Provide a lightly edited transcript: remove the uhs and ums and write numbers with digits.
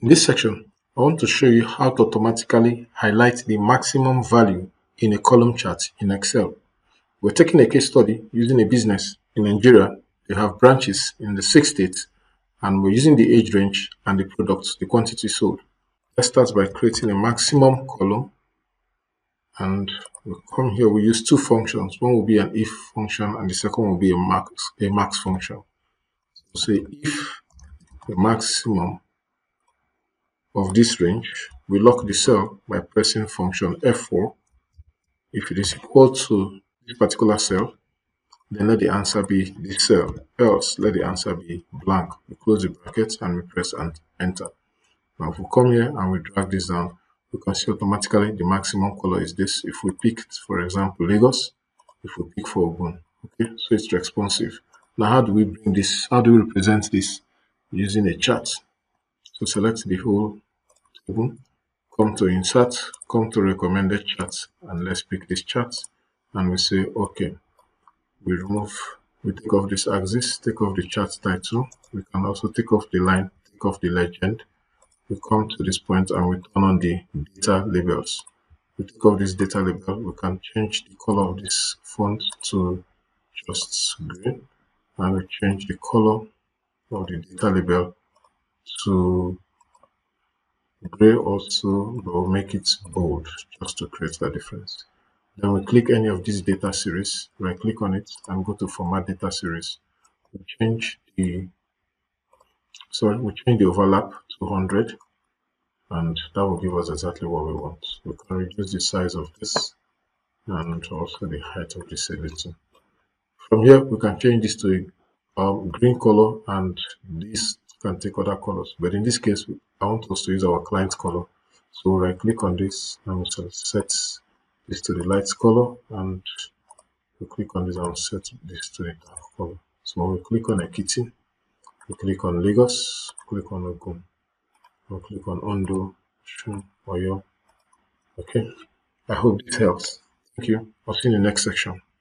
In this section, I want to show you how to automatically highlight the maximum value in a column chart in Excel. We're taking a case study using a business in Nigeria. They have branches in the 6 states, and we're using the age range and the products, the quantity sold. Let's start by creating a maximum column, and we'll come here. We use two functions. One will be an if function, and the second will be a max function. So say if the maximum of this range, we lock the cell by pressing function F4. If it is equal to this particular cell, then let the answer be this cell, else let the answer be blank. We close the bracket and we press and enter. Now if we come here and we drag this down, we can see automatically the maximum color is this. If we pick, for example, Lagos, if we pick for Ogun, okay, so it's responsive. Now how do we bring this, how do we represent this? Using a chart. So select the whole table, come to insert, come to recommended charts, and let's pick this chart, and we say okay. We take off this axis, take off the chart title. We can also take off the line, take off the legend. We come to this point and we turn on the data labels. We take off this data label. We can change the color of this font to just green, and we change the color of the data label to gray also, but we'll make it bold just to create that difference. Then we click any of these data series, right click on it and go to format data series. We change the overlap to 100, and that will give us exactly what we want. We can reduce the size of this and also the height of this a little. From here we can change this to a green color, and this can take other colors, but in this case I want us to use our client color. So right click on this and we set this to the light color, and we click on this and set this to the dark color. So when we click on Ekiti, we click on Lagos, click on Ogun, we click on Ondo, Oyo. Okay, I hope this helps. Thank you. I'll see you in the next section.